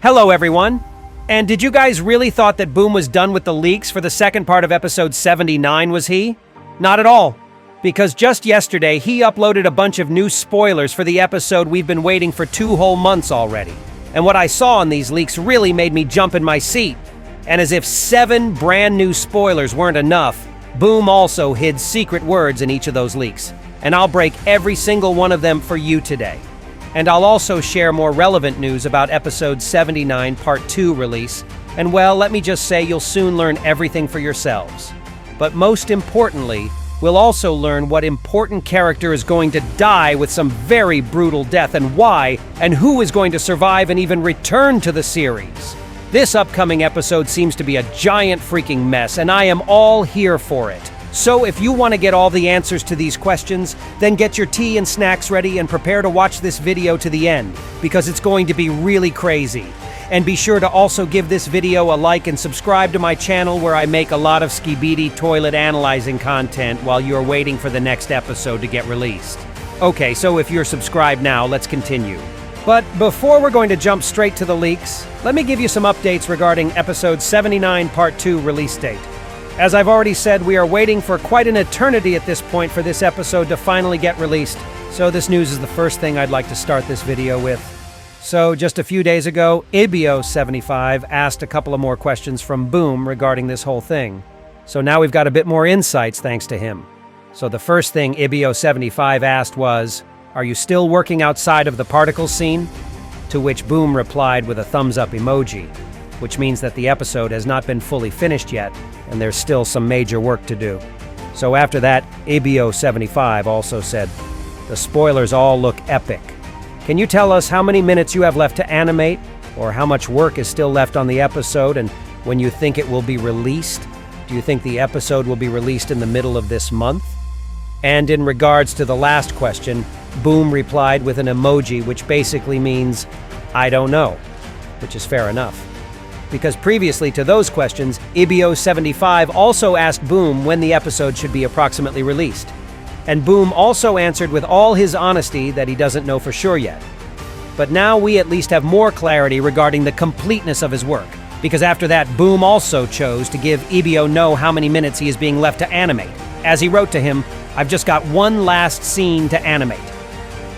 Hello, everyone. And did you guys really thought that Boom was done with the leaks for the second part of episode 79, was he? Not at all. Because just yesterday, he uploaded a bunch of new spoilers for the episode we've been waiting for 2 whole months already. And what I saw in these leaks really made me jump in my seat. And as if 7 brand new spoilers weren't enough, Boom also hid secret words in each of those leaks. And I'll break every single one of them for you today. And I'll also share more relevant news about episode 79 part 2 release. And well, let me just say you'll soon learn everything for yourselves. But most importantly, we'll also learn what important character is going to die with some very brutal death and why, and who is going to survive and even return to the series. This upcoming episode seems to be a giant freaking mess, and I am all here for it. So if you want to get all the answers to these questions, then get your tea and snacks ready and prepare to watch this video to the end, because it's going to be really crazy. And be sure to also give this video a like and subscribe to my channel where I make a lot of skibidi toilet analyzing content while you're waiting for the next episode to get released. Okay, so if you're subscribed now, let's continue. But before we're going to jump straight to the leaks, let me give you some updates regarding episode 79 part 2 release date. As I've already said, we are waiting for quite an eternity at this point for this episode to finally get released, so this news is the first thing I'd like to start this video with. So, just a few days ago, Ibio75 asked a couple of more questions from Boom regarding this whole thing. So now we've got a bit more insights thanks to him. So the first thing Ibio75 asked was, "Are you still working outside of the particle scene?" To which Boom replied with a thumbs up emoji, which means that the episode has not been fully finished yet, and there's still some major work to do. So after that, Ibio75 also said, "The spoilers all look epic. Can you tell us how many minutes you have left to animate, or how much work is still left on the episode, and when you think it will be released? Do you think the episode will be released in the middle of this month?" And in regards to the last question, Boom replied with an emoji which basically means, "I don't know," which is fair enough. Because previously to those questions, Ibio75 also asked Boom when the episode should be approximately released. And Boom also answered with all his honesty that he doesn't know for sure yet. But now we at least have more clarity regarding the completeness of his work, because after that, Boom also chose to give Ibio know how many minutes he is being left to animate. As he wrote to him, "I've just got one last scene to animate."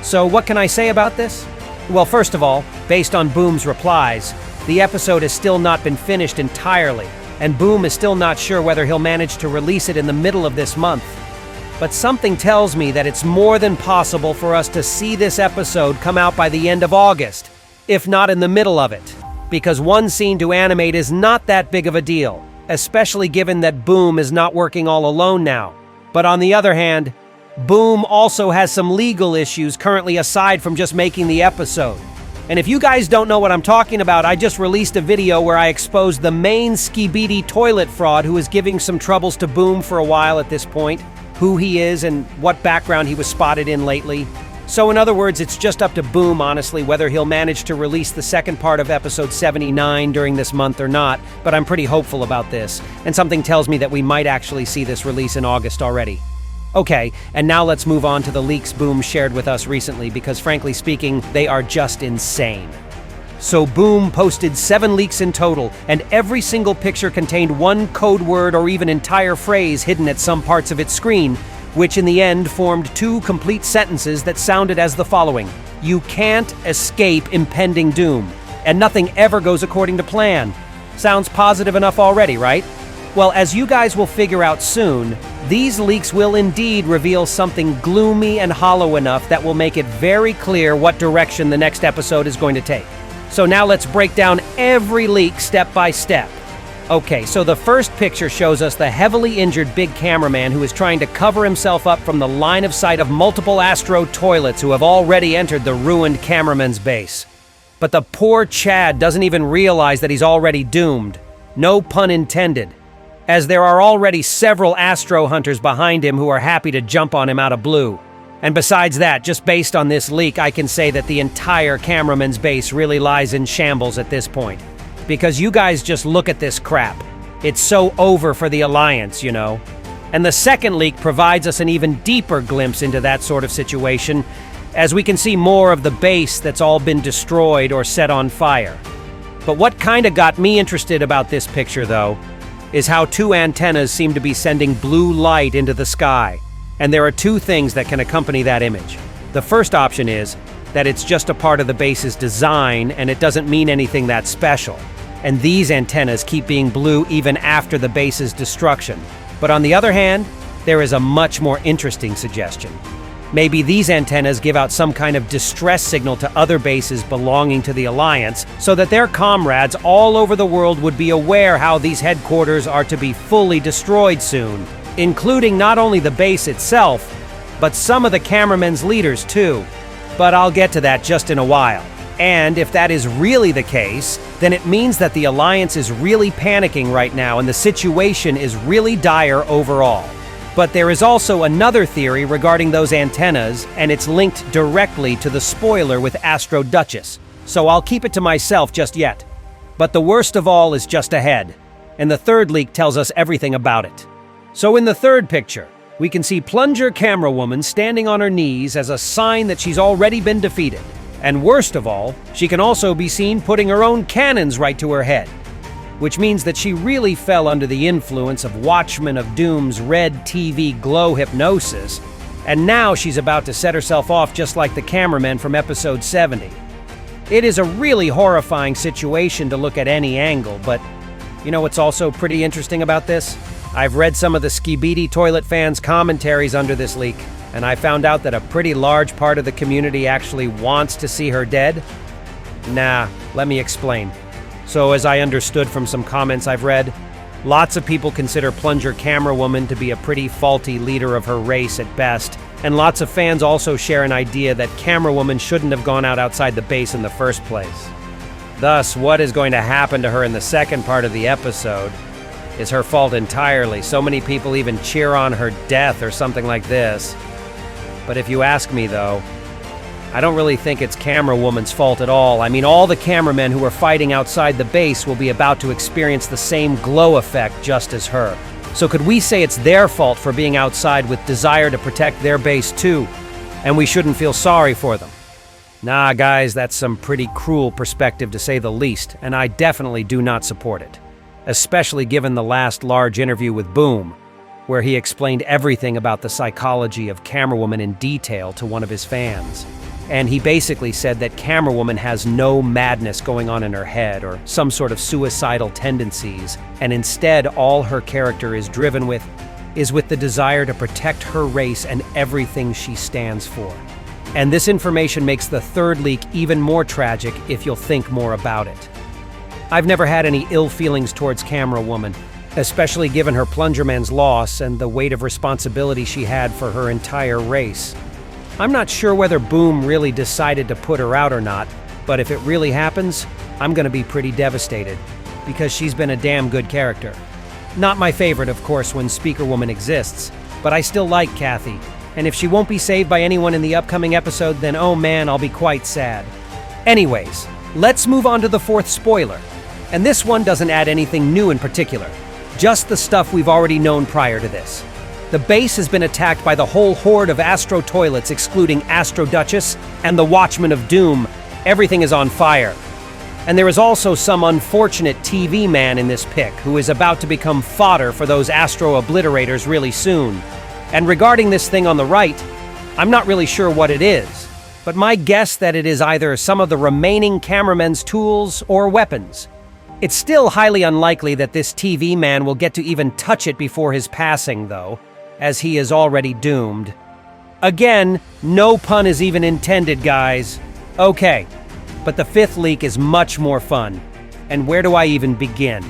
So what can I say about this? Well, first of all, based on Boom's replies, the episode has still not been finished entirely, and Boom is still not sure whether he'll manage to release it in the middle of this month. But something tells me that it's more than possible for us to see this episode come out by the end of August, if not in the middle of it. Because one scene to animate is not that big of a deal, especially given that Boom is not working all alone now. But on the other hand, Boom also has some legal issues currently aside from just making the episode. And if you guys don't know what I'm talking about, I just released a video where I exposed the main skibidi toilet fraud who is giving some troubles to Boom for a while at this point, who he is and what background he was spotted in lately. So in other words, it's just up to Boom, honestly, whether he'll manage to release the second part of episode 79 during this month or not, but I'm pretty hopeful about this, and something tells me that we might actually see this release in August already. Okay, and now let's move on to the leaks Boom shared with us recently, because frankly speaking, they are just insane. So Boom posted 7 leaks in total, and every single picture contained one code word or even entire phrase hidden at some parts of its screen, which in the end formed 2 complete sentences that sounded as the following: "You can't escape impending doom, and nothing ever goes according to plan." Sounds positive enough already, right? Well, as you guys will figure out soon, these leaks will indeed reveal something gloomy and hollow enough that will make it very clear what direction the next episode is going to take. So now let's break down every leak step by step. Okay, so the first picture shows us the heavily injured big cameraman who is trying to cover himself up from the line of sight of multiple Astro toilets who have already entered the ruined cameraman's base. But the poor Chad doesn't even realize that he's already doomed. No pun intended. As there are already several Astro hunters behind him who are happy to jump on him out of blue. And besides that, just based on this leak, I can say that the entire cameraman's base really lies in shambles at this point. Because you guys just look at this crap. It's so over for the Alliance, you know. And the second leak provides us an even deeper glimpse into that sort of situation, as we can see more of the base that's all been destroyed or set on fire. But what kinda got me interested about this picture, though, is how two antennas seem to be sending blue light into the sky. And there are two things that can accompany that image. The first option is that it's just a part of the base's design and it doesn't mean anything that special. And these antennas keep being blue even after the base's destruction. But on the other hand, there is a much more interesting suggestion. Maybe these antennas give out some kind of distress signal to other bases belonging to the Alliance so that their comrades all over the world would be aware how these headquarters are to be fully destroyed soon, including not only the base itself, but some of the Cameramen's leaders too. But I'll get to that just in a while. And if that is really the case, then it means that the Alliance is really panicking right now and the situation is really dire overall. But there is also another theory regarding those antennas, and it's linked directly to the spoiler with Astro Duchess, so I'll keep it to myself just yet. But the worst of all is just ahead, and the third leak tells us everything about it. So in the third picture, we can see Plunger camerawoman standing on her knees as a sign that she's already been defeated. And worst of all, she can also be seen putting her own cannons right to her head, which means that she really fell under the influence of Watchmen of Doom's red TV glow hypnosis, and now she's about to set herself off just like the cameraman from episode 70. It is a really horrifying situation to look at any angle, but you know what's also pretty interesting about this? I've read some of the Skibidi Toilet fans' commentaries under this leak, and I found out that a pretty large part of the community actually wants to see her dead. Nah, let me explain. So as I understood from some comments I've read, lots of people consider Plunger camerawoman to be a pretty faulty leader of her race at best, and lots of fans also share an idea that camerawoman shouldn't have gone outside the base in the first place. Thus, what is going to happen to her in the second part of the episode is her fault entirely. So many people even cheer on her death or something like this. But if you ask me though, I don't really think it's camerawoman's fault at all. I mean, all the cameramen who are fighting outside the base will be about to experience the same glow effect just as her. So could we say it's their fault for being outside with desire to protect their base too, and we shouldn't feel sorry for them? Nah, guys, that's some pretty cruel perspective to say the least, and I definitely do not support it. Especially given the last large interview with Boom, where he explained everything about the psychology of camerawoman in detail to one of his fans. And he basically said that camerawoman has no madness going on in her head or some sort of suicidal tendencies, and instead all her character is driven with the desire to protect her race and everything she stands for. And this information makes the third leak even more tragic if you'll think more about it. I've never had any ill feelings towards camerawoman, especially given her Plungerman's loss and the weight of responsibility she had for her entire race. I'm not sure whether Boom really decided to put her out or not, but if it really happens, I'm gonna be pretty devastated, because she's been a damn good character. Not my favorite, of course, when Speaker Woman exists, but I still like Kathy, and if she won't be saved by anyone in the upcoming episode, then oh man, I'll be quite sad. Anyways, let's move on to the fourth spoiler. And this one doesn't add anything new in particular, just the stuff we've already known prior to this. The base has been attacked by the whole horde of Astro Toilets, excluding Astro Duchess and the Watchmen of Doom. Everything is on fire. And there is also some unfortunate TV man in this pic who is about to become fodder for those Astro Obliterators really soon. And regarding this thing on the right, I'm not really sure what it is, but my guess that it is either some of the remaining Cameramen's tools or weapons. It's still highly unlikely that this TV man will get to even touch it before his passing, though, as he is already doomed. Again, no pun is even intended, guys. Okay, but the fifth leak is much more fun. And where do I even begin?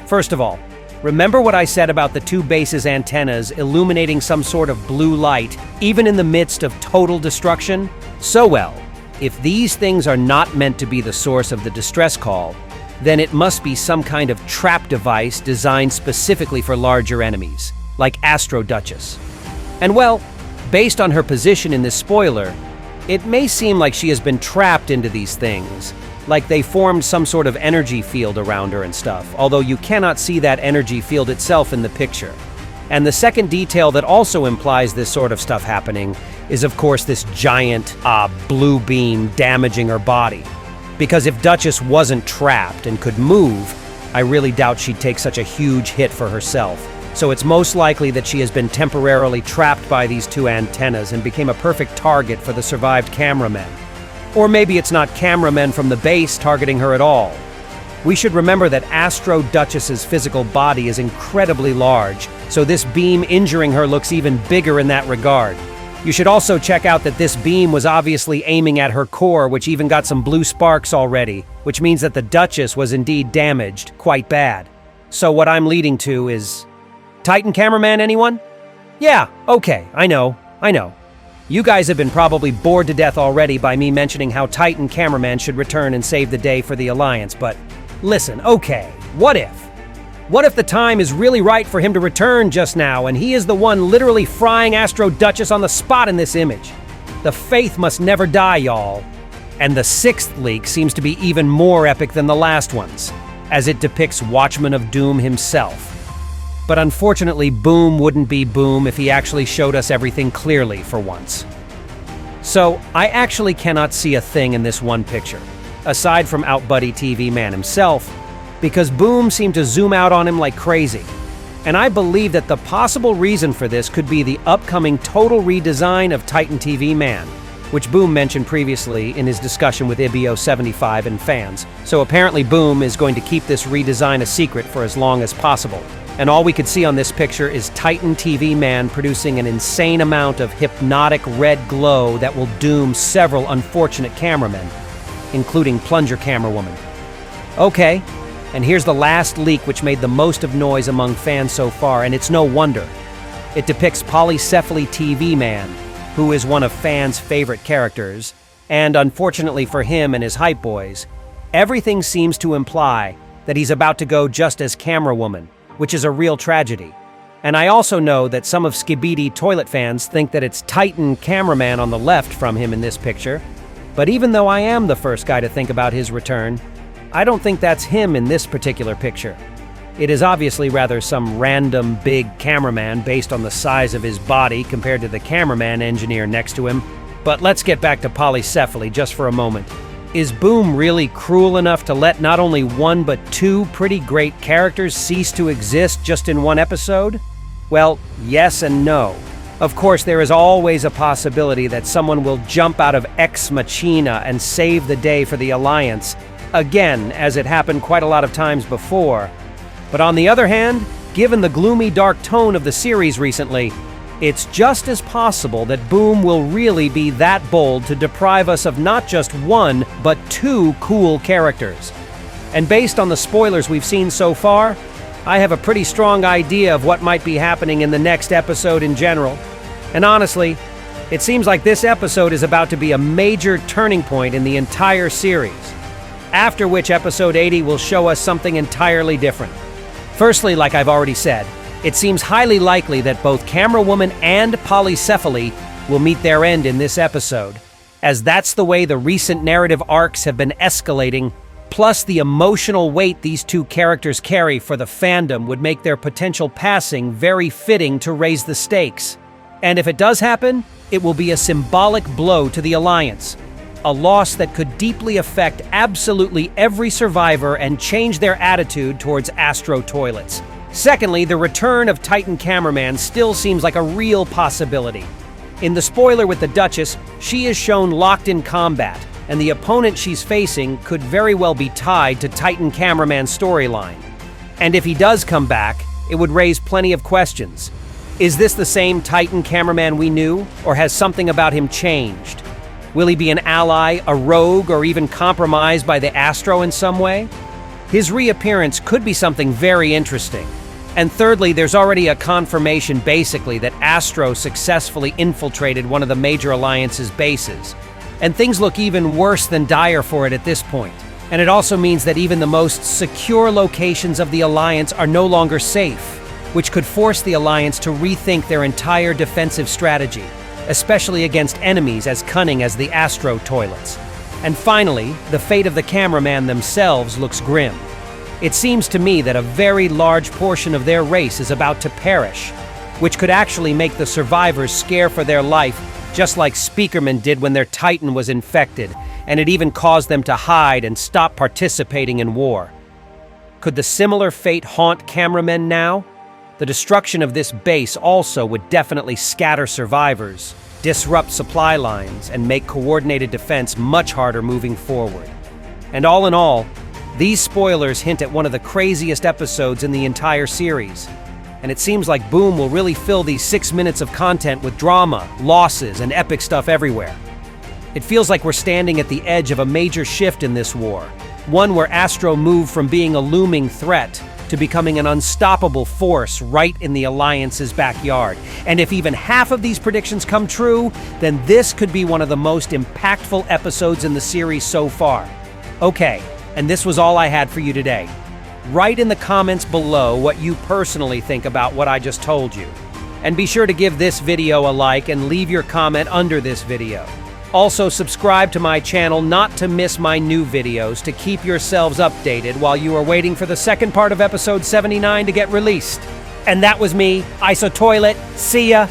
First of all, remember what I said about the two bases' antennas illuminating some sort of blue light, even in the midst of total destruction? So well, if these things are not meant to be the source of the distress call, then it must be some kind of trap device designed specifically for larger enemies, like Astro Duchess. And well, based on her position in this spoiler, it may seem like she has been trapped into these things, like they formed some sort of energy field around her and stuff, although you cannot see that energy field itself in the picture. And the second detail that also implies this sort of stuff happening is of course this giant blue beam damaging her body. Because if Duchess wasn't trapped and could move, I really doubt she'd take such a huge hit for herself. So it's most likely that she has been temporarily trapped by these two antennas and became a perfect target for the survived cameramen. Or maybe it's not cameramen from the base targeting her at all. We should remember that Astro Duchess's physical body is incredibly large, so this beam injuring her looks even bigger in that regard. You should also check out that this beam was obviously aiming at her core, which even got some blue sparks already, which means that the Duchess was indeed damaged, quite bad. So what I'm leading to is... Titan cameraman, anyone? Yeah, okay, I know. You guys have been probably bored to death already by me mentioning how Titan cameraman should return and save the day for the Alliance, but listen, okay, what if? What if the time is really right for him to return just now, and he is the one literally frying Astro Duchess on the spot in this image? The faith must never die, y'all. And the sixth leak seems to be even more epic than the last ones, as it depicts Watchman of Doom himself. But unfortunately, Boom wouldn't be Boom if he actually showed us everything clearly for once. So, I actually cannot see a thing in this one picture, aside from Outbuddy TV Man himself, because Boom seemed to zoom out on him like crazy. And I believe that the possible reason for this could be the upcoming total redesign of Titan TV Man, which Boom mentioned previously in his discussion with IBO75 and fans. So apparently Boom is going to keep this redesign a secret for as long as possible. And all we could see on this picture is Titan TV Man producing an insane amount of hypnotic red glow that will doom several unfortunate cameramen, including Plunger camerawoman. Okay, and here's the last leak which made the most of noise among fans so far, and it's no wonder. It depicts Polycephaly TV Man, who is one of fans' favorite characters, and unfortunately for him and his hype boys, everything seems to imply that he's about to go just as camerawoman, which is a real tragedy. And I also know that some of Skibidi toilet fans think that it's Titan cameraman on the left from him in this picture, but even though I am the first guy to think about his return, I don't think that's him in this particular picture. It is obviously rather some random big cameraman based on the size of his body compared to the cameraman engineer next to him. But let's get back to Polycephaly just for a moment. Is Boom really cruel enough to let not only one but two pretty great characters cease to exist just in one episode? Well, yes and no. Of course, there is always a possibility that someone will jump out of Ex Machina and save the day for the Alliance, again, as it happened quite a lot of times before. But on the other hand, given the gloomy dark tone of the series recently, it's just as possible that Boom will really be that bold to deprive us of not just one, but two cool characters. And based on the spoilers we've seen so far, I have a pretty strong idea of what might be happening in the next episode in general. And honestly, it seems like this episode is about to be a major turning point in the entire series, after which episode 80 will show us something entirely different. Firstly, like I've already said, it seems highly likely that both Camerawoman and Polycephaly will meet their end in this episode, as that's the way the recent narrative arcs have been escalating, plus the emotional weight these two characters carry for the fandom would make their potential passing very fitting to raise the stakes. And if it does happen, it will be a symbolic blow to the Alliance, a loss that could deeply affect absolutely every survivor and change their attitude towards Astro toilets. Secondly, the return of Titan Cameraman still seems like a real possibility. In the spoiler with the Duchess, she is shown locked in combat, and the opponent she's facing could very well be tied to Titan Cameraman's storyline. And if he does come back, it would raise plenty of questions. Is this the same Titan Cameraman we knew, or has something about him changed? Will he be an ally, a rogue, or even compromised by the Astro in some way? His reappearance could be something very interesting. And thirdly, there's already a confirmation basically that Astro successfully infiltrated one of the major Alliance's bases. And things look even worse than dire for it at this point. And it also means that even the most secure locations of the Alliance are no longer safe, which could force the Alliance to rethink their entire defensive strategy, especially against enemies as cunning as the Astro toilets. And finally, the fate of the cameraman themselves looks grim. It seems to me that a very large portion of their race is about to perish, which could actually make the survivors scare for their life, just like Speakerman did when their Titan was infected, and it even caused them to hide and stop participating in war. Could the similar fate haunt cameramen now? The destruction of this base also would definitely scatter survivors, disrupt supply lines, and make coordinated defense much harder moving forward. And all in all, these spoilers hint at one of the craziest episodes in the entire series. And it seems like Boom will really fill these 6 minutes of content with drama, losses, and epic stuff everywhere. It feels like we're standing at the edge of a major shift in this war, one where Astro moved from being a looming threat to becoming an unstoppable force right in the Alliance's backyard. And if even half of these predictions come true, then this could be one of the most impactful episodes in the series so far. Okay, and this was all I had for you today. Write in the comments below what you personally think about what I just told you. And be sure to give this video a like and leave your comment under this video. Also, subscribe to my channel not to miss my new videos to keep yourselves updated while you are waiting for the second part of episode 79 to get released. And that was me, ISOTOILET. See ya!